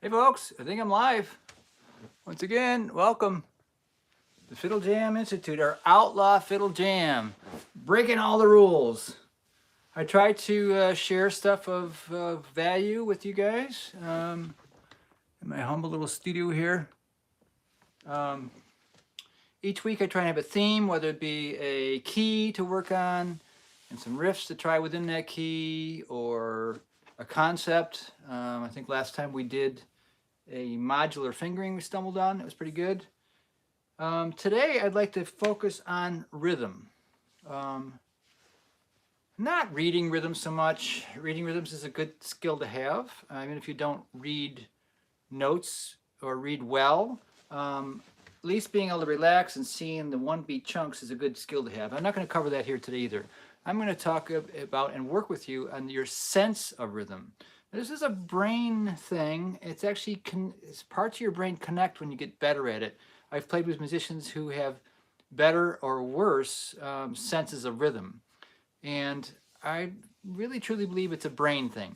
Hey folks, I think I'm live. Once again, welcome to Fiddle Jam Institute, our outlaw fiddle jam, breaking all the rules. I try to share stuff of value with you guys in my humble little studio here. Each week I try and have a theme, whether it be a key to work on and some riffs to try within that key, or a concept. I think last time we did a modular fingering we stumbled on. It was pretty good. Today I'd like to focus on rhythm. Not reading rhythms so much. Reading rhythms is a good skill to have. Even if you don't read notes or read well, at least being able to relax and seeing the one beat chunks is a good skill to have. I'm not going to cover that here today either. I'm going to talk about and work with you on your sense of rhythm. This is a brain thing. It's actually it's parts of your brain connect when you get better at it. I've played with musicians who have better or worse senses of rhythm. And I really truly believe it's a brain thing.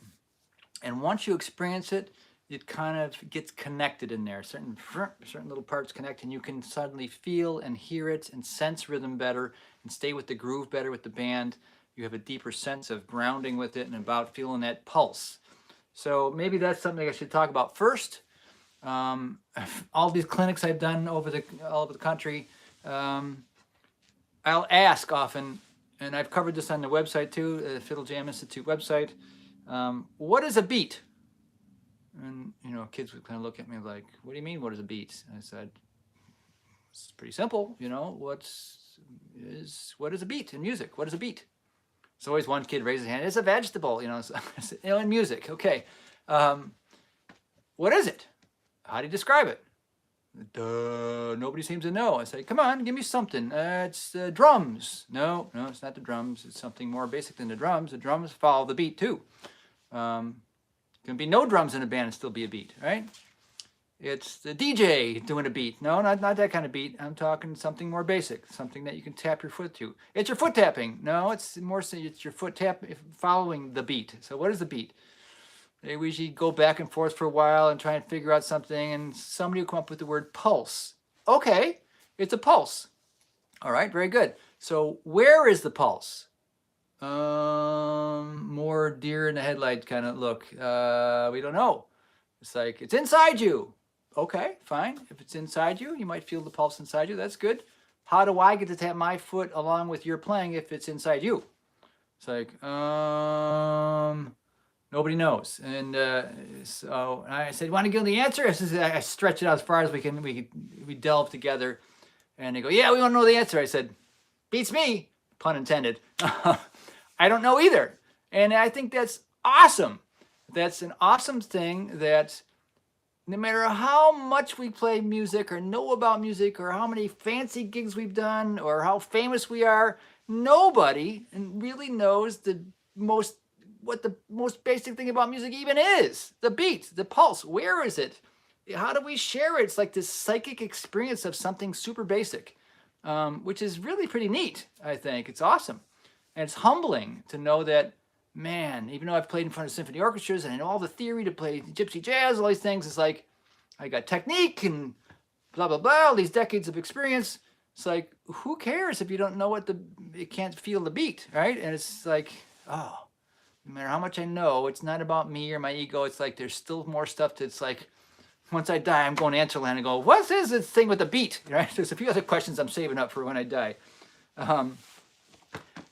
And once you experience it, it kind of gets connected in there. Certain little parts connect, and you can suddenly feel and hear it and sense rhythm better and stay with the groove better with the band. You have a deeper sense of grounding with it and about feeling that pulse. So maybe that's something I should talk about first. All these clinics I've done all over the country, I'll ask often, and I've covered this on the website too, the Fiddle Jam Institute website. What is a beat? And kids would kind of look at me like, "What do you mean? What is a beat?" And I said, "It's pretty simple. What is a beat in music? What is a beat?" So always one kid raises his hand. It's a vegetable. In music. Okay. What is it? How do you describe it? Duh, nobody seems to know. I say, come on, give me something. It's drums. No, it's not the drums. It's something more basic than the drums. The drums follow the beat too. Can be no drums in a band and still be a beat, right? It's the DJ doing a beat. No, not that kind of beat. I'm talking something more basic, something that you can tap your foot to. It's your foot tapping. No, it's your foot tap following the beat. So what is the beat? They usually go back and forth for a while and try and figure out something, and somebody will come up with the word pulse. Okay, it's a pulse. All right, very good. So where is the pulse? More deer in the headlight kind of look. We don't know. It's like, it's inside you. Okay, fine. If it's inside you, you might feel the pulse inside you. That's good. How do I get to tap my foot along with your playing if it's inside you? It's like, nobody knows. And so I said, want to give the answer? I stretch it out as far as we can. We delve together. And they go, yeah, we want to know the answer. I said, beats me, pun intended. I don't know either. And I think that's awesome. That's an awesome thing, that no matter how much we play music or know about music or how many fancy gigs we've done or how famous we are, nobody really knows what the most basic thing about music even is. The beat, the pulse. Where is it? How do we share it? It's like this psychic experience of something super basic, which is really pretty neat, I think. It's awesome. And it's humbling to know that, man, even though I've played in front of symphony orchestras and I know all the theory to play gypsy jazz, all these things, it's like I got technique and blah, blah, blah, all these decades of experience. It's like, who cares if you don't know it can't feel the beat, right? And it's like, oh, no matter how much I know, it's not about me or my ego. It's like there's still more stuff it's like, once I die, I'm going to Answerland and go, what is this thing with the beat, right? There's a few other questions I'm saving up for when I die.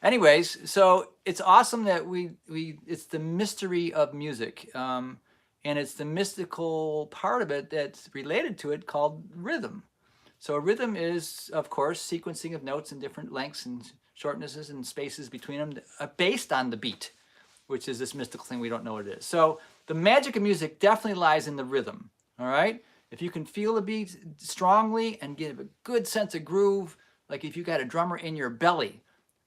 Anyways, so it's awesome that it's the mystery of music, and it's the mystical part of it that's related to it called rhythm. So a rhythm is, of course, sequencing of notes in different lengths and shortnesses and spaces between them based on the beat, which is this mystical thing we don't know what it is. So the magic of music definitely lies in the rhythm, all right? If you can feel the beat strongly and get a good sense of groove, like if you got a drummer in your belly,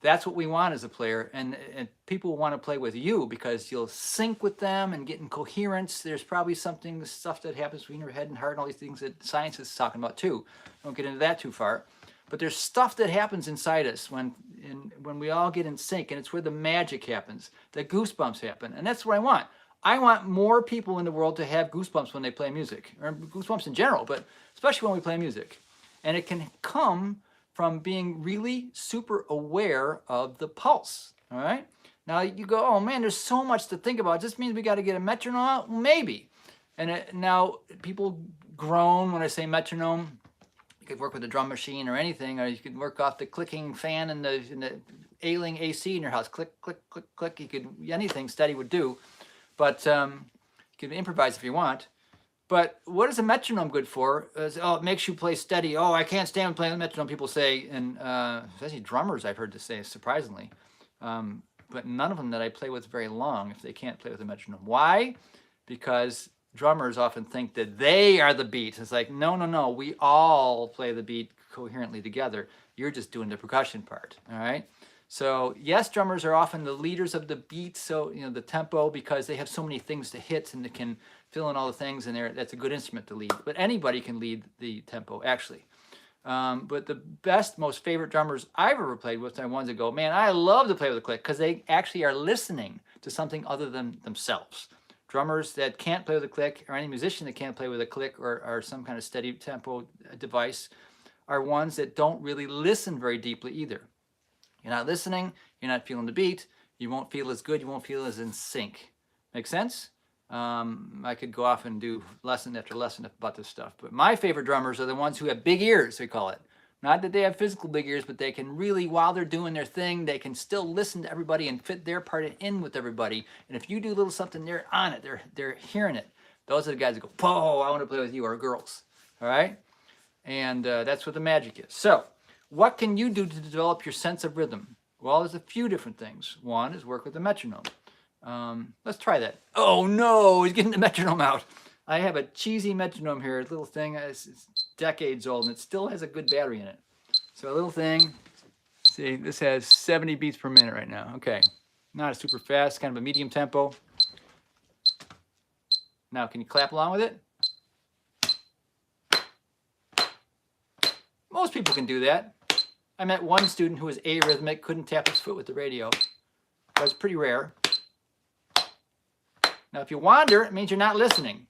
that's what we want as a player, and people want to play with you because you'll sync with them and get in coherence. There's probably stuff that happens between your head and heart and all these things that science is talking about too. Don't get into that too far. But there's stuff that happens inside us when we all get in sync, and it's where the magic happens, the goosebumps happen, and that's what I want. I want more people in the world to have goosebumps when they play music, or goosebumps in general, but especially when we play music. And it can come from being really super aware of the pulse, all right? Now you go, oh man, there's so much to think about. This means we got to get a metronome out? Maybe. And now people groan when I say metronome. You could work with a drum machine or anything, or you could work off the clicking fan in the ailing AC in your house. Click, click, click, click. You could, anything steady would do. But you can improvise if you want. But what is a metronome good for? Oh, it makes you play steady. Oh, I can't stand playing the metronome, people say. And especially drummers, I've heard to say, surprisingly. But none of them that I play with very long if they can't play with a metronome. Why? Because drummers often think that they are the beat. It's like, no, no, no. We all play the beat coherently together. You're just doing the percussion part, all right? So yes, drummers are often the leaders of the beat, so the tempo, because they have so many things to hit and they can fill in all the things, and that's a good instrument to lead. But anybody can lead the tempo, actually. But the best, most favorite drummers I've ever played with are the ones that go, man, I love to play with a click, because they actually are listening to something other than themselves. Drummers that can't play with a click, or any musician that can't play with a click or some kind of steady tempo device, are ones that don't really listen very deeply either. You're not listening, you're not feeling the beat, you won't feel as good, you won't feel as in sync. Make sense? I could go off and do lesson after lesson about this stuff, but my favorite drummers are the ones who have big ears, we call it. Not that they have physical big ears, but they can really, while they're doing their thing, they can still listen to everybody and fit their part in with everybody. And if you do a little something, they're on it, they're hearing it. Those are the guys that go, oh, I want to play with you, or girls, all right? And that's what the magic is. So, what can you do to develop your sense of rhythm? Well, there's a few different things. One is work with the metronome. Let's try that. Oh no, he's getting the metronome out. I have a cheesy metronome here, a little thing. It's decades old, and it still has a good battery in it. So a little thing. See, this has 70 beats per minute right now. Okay, not a super fast, kind of a medium tempo. Now, can you clap along with it? Most people can do that. I met one student who was arrhythmic, couldn't tap his foot with the radio. That was pretty rare. Now, if you wander, it means you're not listening.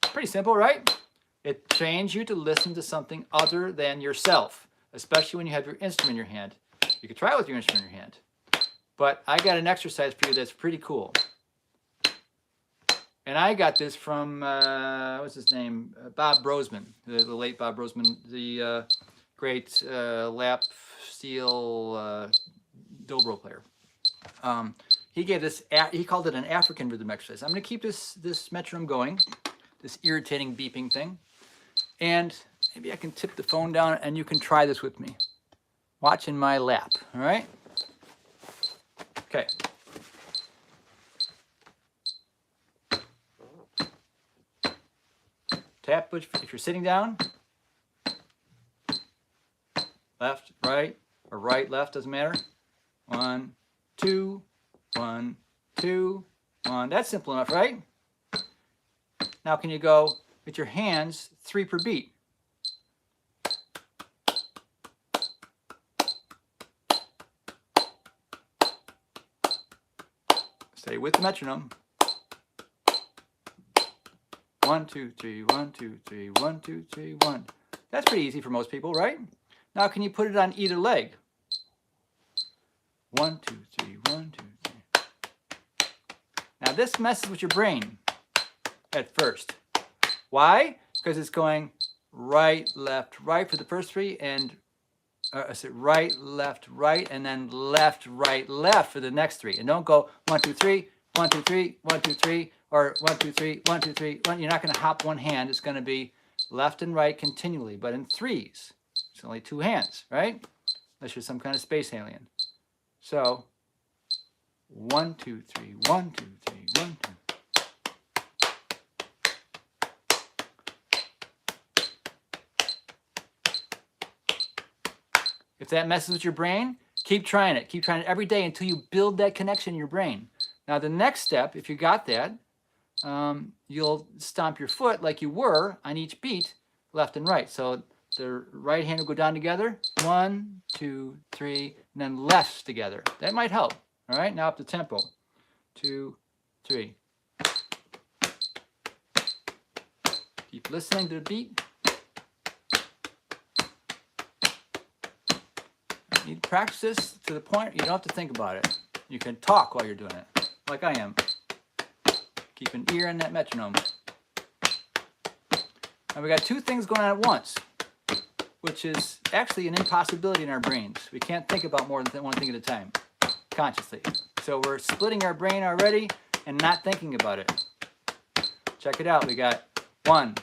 Pretty simple, right? It trains you to listen to something other than yourself, especially when you have your instrument in your hand. You could try it with your instrument in your hand. But I got an exercise for you that's pretty cool. And I got this from, what's his name? Bob Brosman, the late Bob Brosman, the great lap steel dobro player. He gave this, he called it an African rhythm exercise. I'm going to keep this metronome going, this irritating beeping thing. And maybe I can tip the phone down and you can try this with me. Watch in my lap, all right? Okay. Tap if you're sitting down. Left, right, or right, left, doesn't matter. 1, 2, 1, 2, 1. That's simple enough, right? Now can you go with your hands 3 per beat? Stay with the metronome. 1, 2, 3, 1, 2, 3, 1, 2, 3, 1. That's pretty easy for most people, right? Now can you put it on either leg? 1, 2, 3, 1, 2, 3. Now this messes with your brain at first. Why? Because it's going right, left, right for the first 3, and right, right, and then left, left for the next 3. And don't go 1, 2, 3, 1, 2, 3, 1, 2, 3, or 1, 2, 3, 1, 2, 3, 1. You're not going to hop one hand. It's going to be left and right continually, but in 3s. It's only 2 hands, right? Unless you're some kind of space alien. So 1, 2, 3, 1, 2, 3, 1, 2. If that messes with your brain, keep trying it. Keep trying it every day until you build that connection in your brain. Now the next step, if you got that, you'll stomp your foot like you were on each beat, left and right. So the right hand will go down together, 1, 2, 3, and then lefts together. That might help. All right, now up to tempo. 2, 3. Keep listening to the beat. You need to practice this to the point you don't have to think about it. You can talk while you're doing it, like I am. Keep an ear on that metronome. Now we got two things going on at once, which is actually an impossibility in our brains. We can't think about more than one thing at a time, consciously. So we're splitting our brain already and not thinking about it. Check it out. We got 1,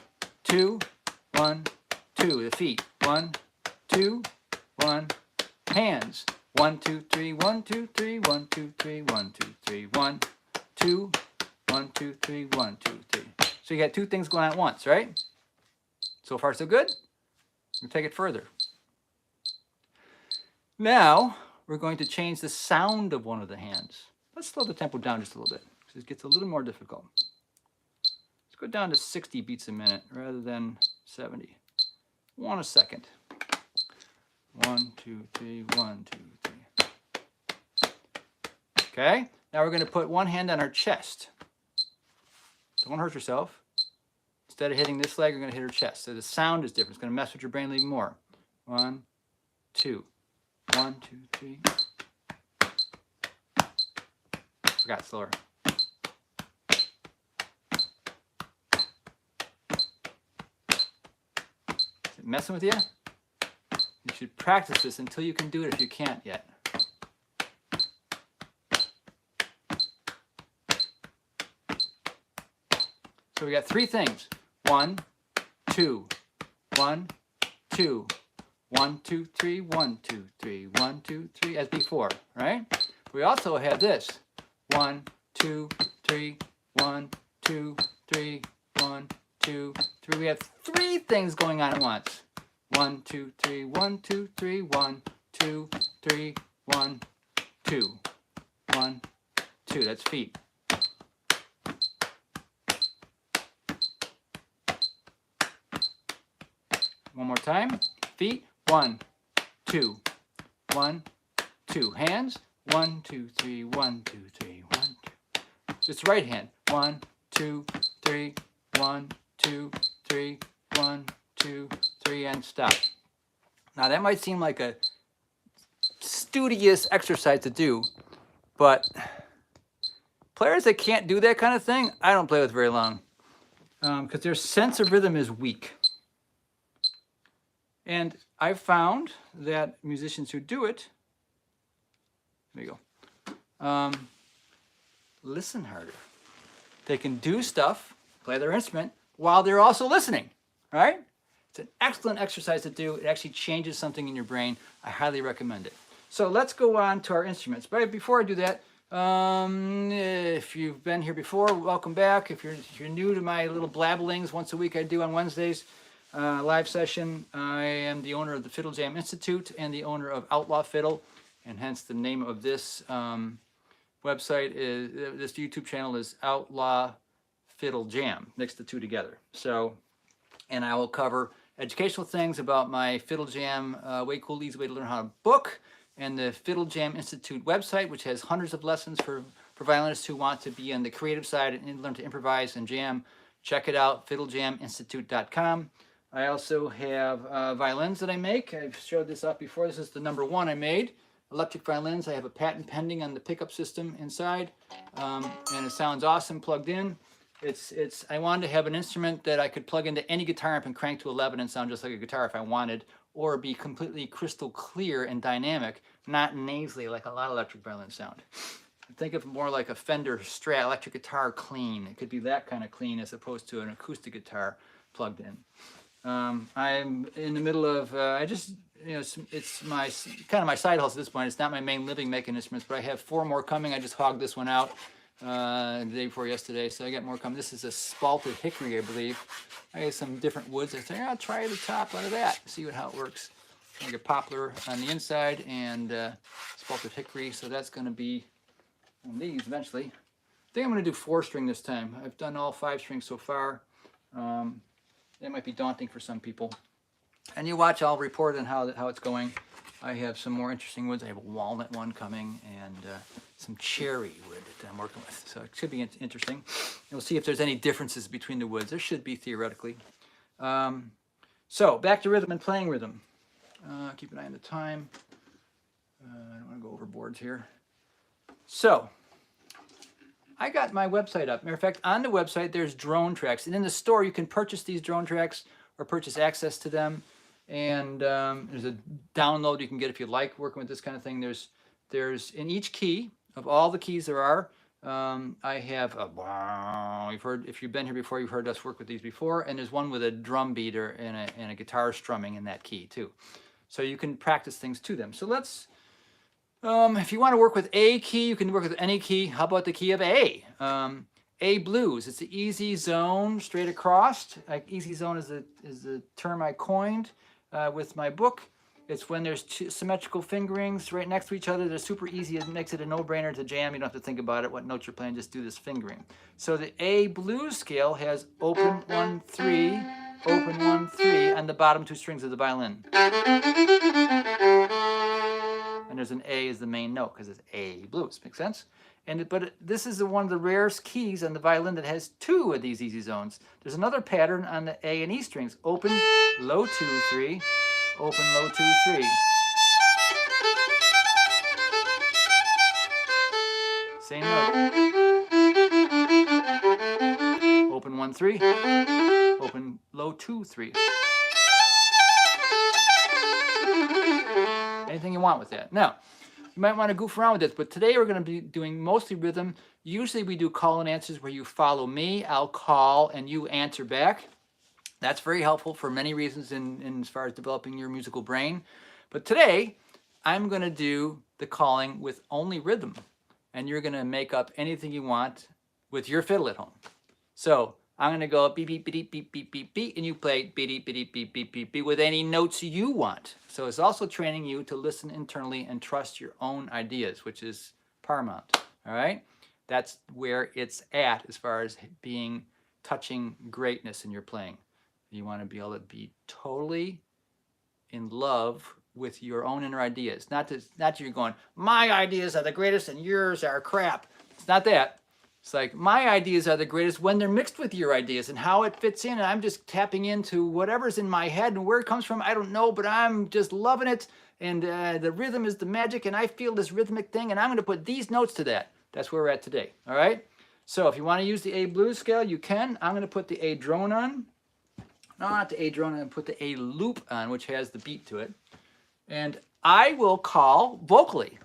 2, 1, 2. The feet. 1, 2, 1. Hands. 1, 2, 3, 1, 2, 3, 1, 2, 3, 1, 2, 3, 1, 2, 1, 2, 3, 1, 2, 3. So you got two things going on at once, right? So far so good? We'll take it further. Now we're going to change the sound of one of the hands. Let's slow the tempo down just a little bit, because it gets a little more difficult. Let's go down to 60 beats a minute rather than 70. 1 a second. 1, 2, 3, 1, 2, 3. Okay, now we're going to put one hand on our chest. Don't hurt yourself. Instead of hitting this leg, you're going to hit her chest. So the sound is different. It's going to mess with your brain even more. 1, 2. 1, 2, 3. Forgot slower. Is it messing with you? You should practice this until you can do it if you can't yet. So we got three things. 1, 2, 1, 2, 1, 2, 3, 1, 2, 3, 1, 2, 3, as before, right? We also have this. 1, 2, 3, 1, 2, 3, 1, 2, 3. We have three things going on at once. 1, 2, 3, 1, 2, 3, 1, 2, 3, 1, 2, 1, 2. That's feet. One more time. Feet. 1, 2, 1, 2. Hands. 1, 2, 3, 1, 2, 3, 1, 2. Just right hand. 1, 2, 3, 1, 2, 3, 1, 2, 3, and stop. Now that might seem like a studious exercise to do, but players that can't do that kind of thing, I don't play with very long, because their sense of rhythm is weak. And I've found that musicians who do it, there you go, listen harder. They can do stuff, play their instrument, while they're also listening, right? It's an excellent exercise to do. It actually changes something in your brain. I highly recommend it. So let's go on to our instruments. But before I do that, if you've been here before, welcome back. If you're new to my little blabblings, once a week I do on Wednesdays, live session. I am the owner of the Fiddle Jam Institute and the owner of Outlaw Fiddle, and hence the name of this website is, this YouTube channel is Outlaw Fiddle Jam, mix the two together. So, and I will cover educational things about my Fiddle Jam Way Cool Easy Way to Learn How to Book, and the Fiddle Jam Institute website, which has hundreds of lessons for violinists who want to be on the creative side and learn to improvise and jam. Check it out, fiddlejaminstitute.com. I also have violins that I make. I've showed this off before. This is the number one I made. Electric violins. I have a patent pending on the pickup system inside, and it sounds awesome plugged in. I wanted to have an instrument that I could plug into any guitar amp and crank to 11 and sound just like a guitar if I wanted, or be completely crystal clear and dynamic, not nasally like a lot of electric violins sound. Think of more like a Fender Strat electric guitar clean. It could be that kind of clean as opposed to an acoustic guitar plugged in. I'm in the middle of, it's my kind of my side hustle at this point. It's not my main living making instruments, but I have 4 more coming. I just hogged this one out the day before yesterday, so I got more coming. This is a spalted hickory, I believe. I got some different woods. I think I'll try the top out of that, see how it works. Like a poplar on the inside and spalted hickory, so that's going to be on these eventually. I think I'm going to do 4-string this time. I've done all 5 strings so far. That might be daunting for some people. And you watch, I'll report on how it's going. I have some more interesting woods. I have a walnut one coming and some cherry wood that I'm working with. So it should be interesting. And we'll see if there's any differences between the woods. There should be theoretically. So back to rhythm and playing rhythm. Keep an eye on the time. I don't want to go over boards here. So I got my website up. Matter of fact, on the website, there's drone tracks. And in the store, you can purchase these drone tracks or purchase access to them. And there's a download you can get if you like working with this kind of thing. There's in each key, of all the keys there are, I have a wow. You've heard, if you've been here before, you've heard us work with these before. And there's one with a drum beat and a guitar strumming in that key too. So you can practice things to them. So let's, if you want to work with a key, you can work with any key. How about the key of A? A blues. It's the easy zone straight across. Like easy zone is the term I coined with my book. It's when there's two symmetrical fingerings right next to each other. They're super easy. It makes it a no-brainer to jam. You don't have to think about it, what notes you're playing. Just do this fingering. So the A blues scale has open 1, 3, open 1, 3 on the bottom two strings of the violin. And there's an A as the main note because it's A blues. Make sense? But this is one of the rarest keys on the violin that has two of these easy zones. There's another pattern on the A and E strings. Open, low 2, 3. Open, low 2, 3. Same note. Open 1, 3. Open, low 2, 3. Anything you want with that. Now, you might want to goof around with this, but today we're going to be doing mostly rhythm. Usually we do call and answers where you follow me, I'll call, and you answer back. That's very helpful for many reasons in as far as developing your musical brain. But today, I'm going to do the calling with only rhythm, and you're going to make up anything you want with your fiddle at home. So I'm going to go beep, beep, beep, beep, beep, beep, beep, and you play beep, beep, beep, beep, beep, beep, beep with any notes you want. So it's also training you to listen internally and trust your own ideas, which is paramount, all right? That's where it's at as far as touching greatness in your playing. You want to be able to be totally in love with your own inner ideas. Not that you're going, my ideas are the greatest and yours are crap. It's not that. It's like, my ideas are the greatest when they're mixed with your ideas and how it fits in. And I'm just tapping into whatever's in my head, and where it comes from, I don't know, but I'm just loving it. And the rhythm is the magic, and I feel this rhythmic thing, and I'm going to put these notes to that. That's where we're at today. All right? So if you want to use the A blues scale, you can. I'm going to put the A drone on. No, not the A drone. I'm going to put the A loop on, which has the beat to it. And I will call vocally,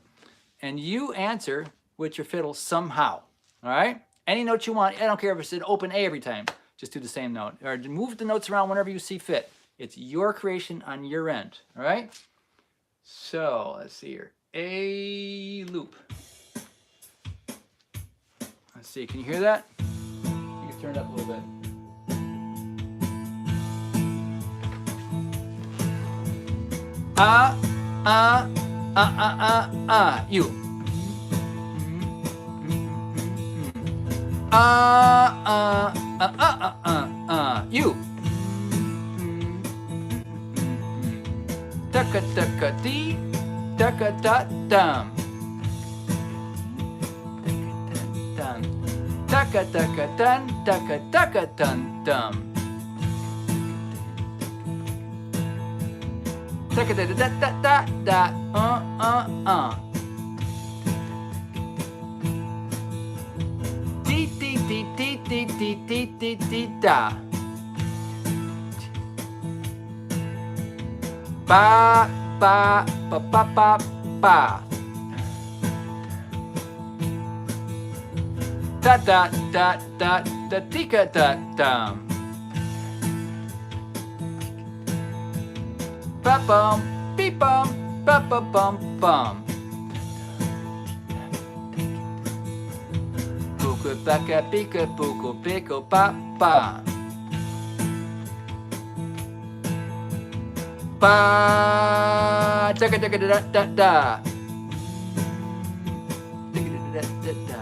and you answer with your fiddle somehow. All right? Any note you want. I don't care if it's an open A every time. Just do the same note. Or move the notes around whenever you see fit. It's your creation on your end. All right? So, let's see here. A loop. Let's see. Can you hear that? You can turn it up a little bit. You. You. Taka taka dee, taka da dum. Taka taka dun, taka taka dun dum. Taka da da da da da Dee dee dee dee dee dee dee dee dee da. Ba ba ba ba ba ba. Da da da da da tika da dum. Ba bum beep bum ba ba bum bum. Buka baka bika buko biko ba ba. Ba da da da da da da. Da da da da.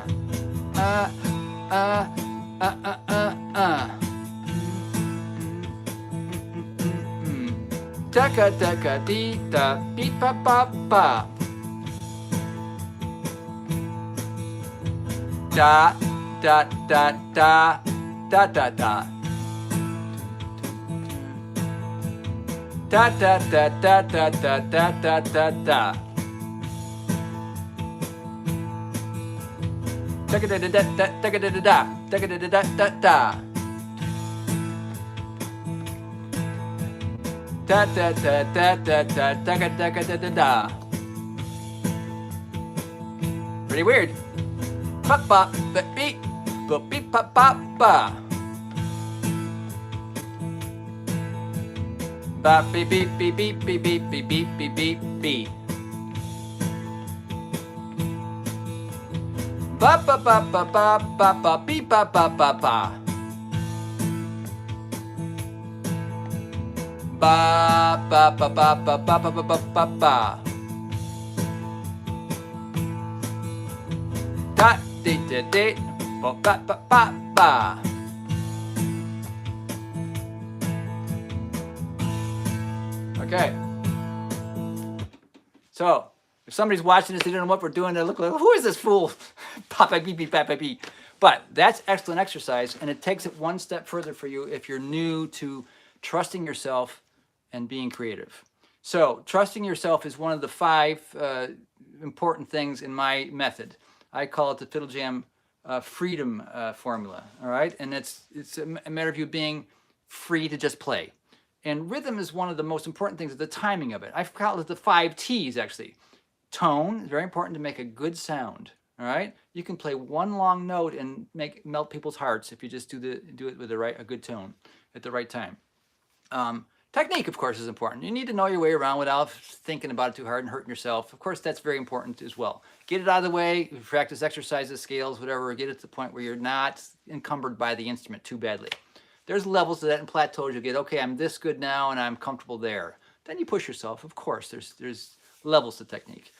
taka taka dee da beep ba ba ba. Da da da da da da da. Da da da da da da da da da da. Da da da da da da da da da da da da da. Da da da da da da da da da da da. Pretty weird. Ba ba ba beep ba beep ba ba ba. Ba beep beep beep beep beep beep beep beep beep beep beep. Ba ba ba ba ba ba ba beep ba ba ba ba. Ba ba ba ba ba ba ba ba ba ba. Da dee dee dee ba ba ba ba ba. Okay. So if somebody's watching this, they don't know what we're doing. They look like, who is this fool? Pop beep beep pop beep. But that's excellent exercise, and it takes it one step further for you if you're new to trusting yourself and being creative. So trusting yourself is one of the 5 important things in my method. I call it the Fiddle Jam freedom formula. All right, and it's a matter of you being free to just play. And rhythm is one of the most important things, the timing of it. I call it the 5 T's, actually. Tone is very important to make a good sound. All right, you can play one long note and melt people's hearts if you just do it with a good tone at the right time. Technique, of course, is important. You need to know your way around without thinking about it too hard and hurting yourself. Of course, that's very important as well. Get it out of the way, practice exercises, scales, whatever, get it to the point where you're not encumbered by the instrument too badly. There's levels to that and plateaus. You get, okay, I'm this good now and I'm comfortable there. Then you push yourself. Of course, there's levels to technique.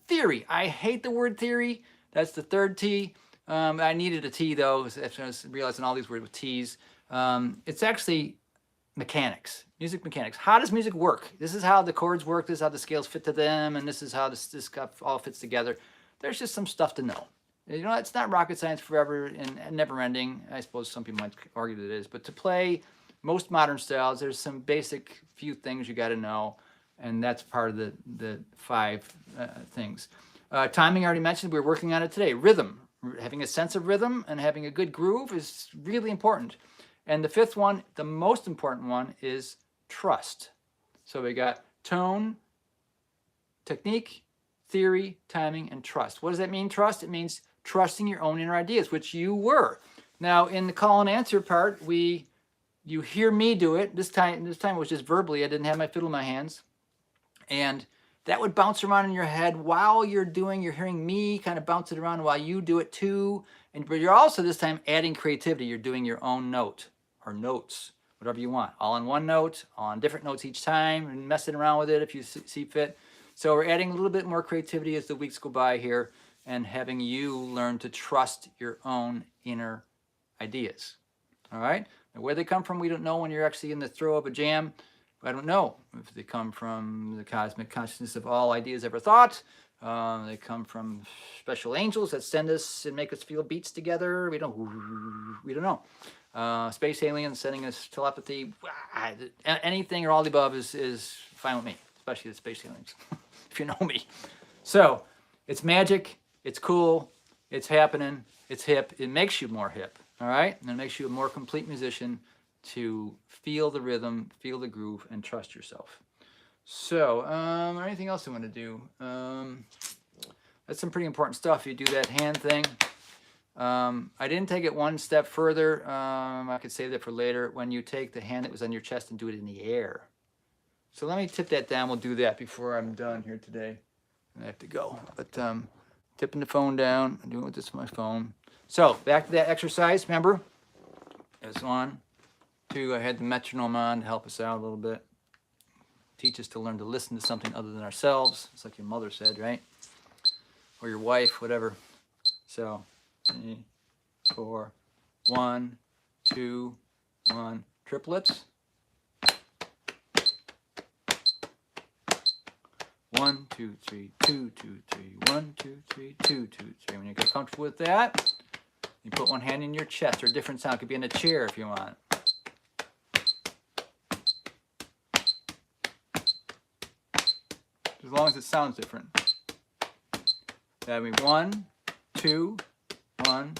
Theory. I hate the word theory. That's the 3rd T. I needed a T, though, after I was realizing all these words with T's. It's actually mechanics, music mechanics. How does music work? This is how the chords work. This is how the scales fit to them. And this is how this stuff all fits together. There's just some stuff to know. You know, it's not rocket science forever and never ending. I suppose some people might argue that it is. But to play most modern styles, there's some basic few things you got to know. And that's part of the 5 things. Timing, I already mentioned. We're working on it today. Rhythm. Having a sense of rhythm and having a good groove is really important. And the 5th one, the most important one, is trust. So we got tone, technique, theory, timing, and trust. What does that mean, trust? It means trusting your own inner ideas, which you were. Now, in the call and answer part, you hear me do it. This time it was just verbally. I didn't have my fiddle in my hands. And that would bounce around in your head while you're hearing me kind of bounce it around while you do it too. But you're also this time adding creativity. You're doing your own note or notes, whatever you want. All on one note, on different notes each time, and messing around with it if you see fit. So we're adding a little bit more creativity as the weeks go by here and having you learn to trust your own inner ideas. All right? Now, where they come from, we don't know when you're actually in the throw of a jam. I don't know if they come from the cosmic consciousness of all ideas ever thought. They come from special angels that send us and make us feel beats together. We don't know. Space aliens sending us telepathy. Anything or all the above is fine with me, especially the space aliens, if you know me. So it's magic. It's cool. It's happening. It's hip. It makes you more hip. All right? And it makes you a more complete musician to feel the rhythm, feel the groove, and trust yourself. So, anything else I want to do? That's some pretty important stuff. You do that hand thing. I didn't take it one step further. I could save that for later. When you take the hand that was on your chest and do it in the air. So let me tip that down. We'll do that before I'm done here today. I have to go. But tipping the phone down. I'm doing it with this my phone. So back to that exercise. Remember, it's 1, 2. I had the metronome on to help us out a little bit. Teach us to learn to listen to something other than ourselves. It's like your mother said, right? Or your wife, whatever. So 3, 4, 1, 2, 1. Triplets. 1, 2, 3, 2, 2, 3, 1, 2, 3, 2, 2, 3. When you get comfortable with that, you put one hand in your chest, or a different sound. It could be in a chair if you want. As long as it sounds different. That would be 1, 2, 1,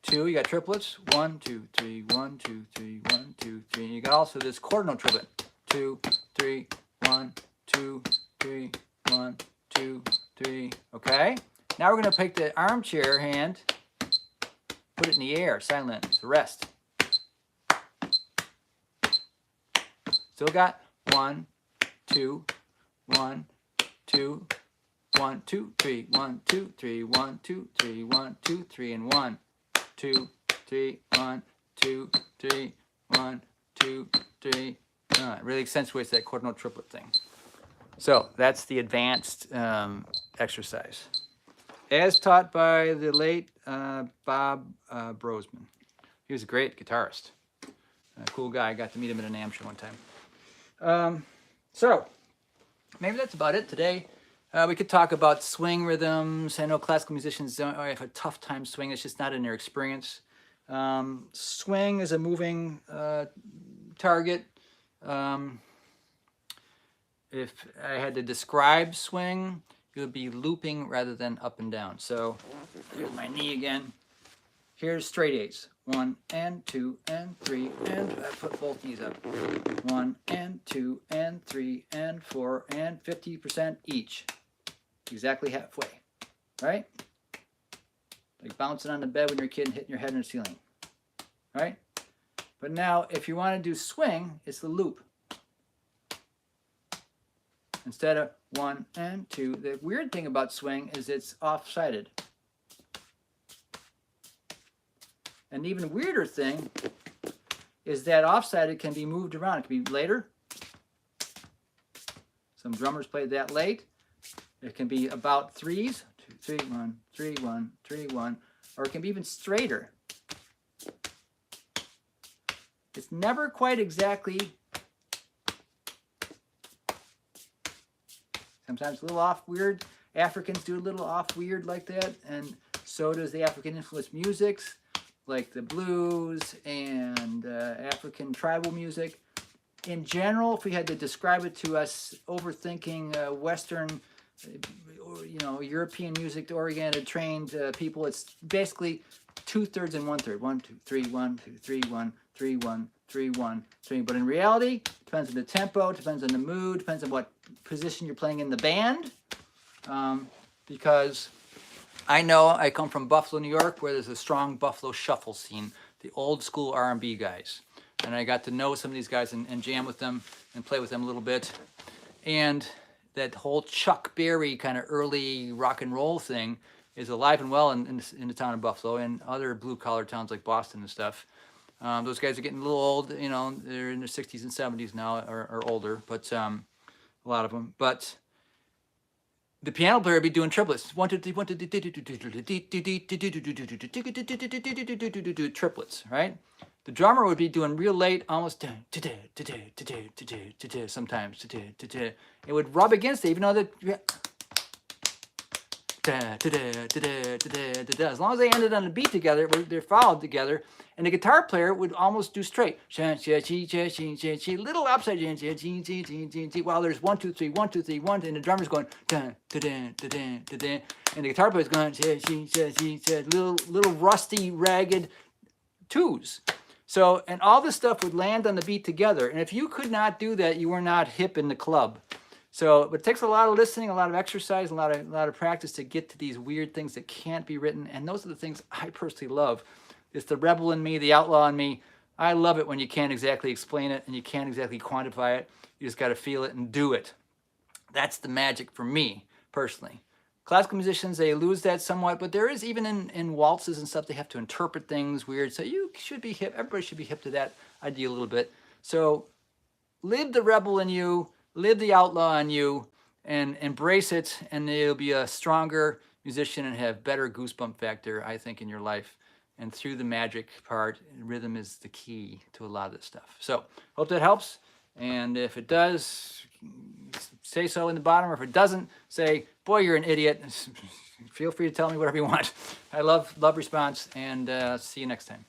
2. You got triplets. 1, 2, 3, 1, 2, 3, 1, 2, 3. And you got also this quarter note triplet. 2, 3, 1, 2, 3, 1, 2, 3. Okay? Now we're going to take the armchair hand, put it in the air, silent, the rest. Still got 1, 2, 1, 2, 1, 2, 3, 1, 2, 3, 1, 2, 3, 1, 2, 3, and 1, 2, 3, 1, 2, 3, 1, 2, 3. It really accentuates that quarter note triplet thing. So that's the advanced exercise, as taught by the late Bob Brosman. He was a great guitarist, a cool guy. I got to meet him at an AM show one time. So maybe that's about it today. We could talk about swing rhythms. I know classical musicians have a tough time swinging. It's just not in their experience. Swing is a moving target. If I had to describe swing, it would be looping rather than up and down. So here's my knee again. Here's straight eights. 1 and 2 and 3 and I put both knees up. 1 and 2 and 3 and 4 and 50% each. Exactly halfway, right? Like bouncing on the bed when you're a kid and hitting your head on the ceiling, right? But now, if you want to do swing, it's the loop. Instead of 1 and 2, the weird thing about swing is it's off-sided. An even weirder thing is that off-sided can be moved around. It can be later. Some drummers play that late. It can be about threes, 2, 3, 1, 3, 1, 3, 1, or it can be even straighter. It's never quite exactly, sometimes a little off weird. Africans do a little off weird like that, and so does the African influenced musics, like the blues and African tribal music. In general, if we had to describe it to us overthinking Western, European music oriented, trained people, it's basically 2/3 and 1/3. 1, 2, 3, 1, 2, 3, 1, 3, 1, 3, 1, 3. But in reality, depends on the tempo, depends on the mood, depends on what position you're playing in the band. Because I know I come from Buffalo, New York, where there's a strong Buffalo shuffle scene, the old school R&B guys. And I got to know some of these guys and jam with them and play with them a little bit. And that whole Chuck Berry kind of early rock and roll thing is alive and well in the town of Buffalo and other blue-collar towns like Boston and stuff. Those guys are getting a little old, they're in their 60s and 70s now, or older, but a lot of them. But the piano player would be doing triplets. 1, 2, 3, 1, 2, 3, triplets, right? The drummer would be doing real late, almost sometimes. It would rub against it, even though as long as they ended on a beat together, they're followed together, and the guitar player would almost do straight. Little upside, while there's 1, 2, 3, 1, 2, 3, 1, and the drummer's going, and the guitar player's going, little rusty, ragged twos. So, and all this stuff would land on the beat together. And if you could not do that, you were not hip in the club. So, but it takes a lot of listening, a lot of exercise, a lot of practice to get to these weird things that can't be written. And those are the things I personally love. It's the rebel in me, the outlaw in me. I love it when you can't exactly explain it and you can't exactly quantify it. You just got to feel it and do it. That's the magic for me, personally. Classical musicians, they lose that somewhat, but there is, even in waltzes and stuff, they have to interpret things weird. So you should be hip. Everybody should be hip to that idea a little bit. So live the rebel in you, live the outlaw in you, and embrace it, and you'll be a stronger musician and have better goosebump factor, I think, in your life. And through the magic part, rhythm is the key to a lot of this stuff. So hope that helps. And if it does, say so in the bottom, or if it doesn't, say, boy, you're an idiot. Feel free to tell me whatever you want. I love response, and see you next time.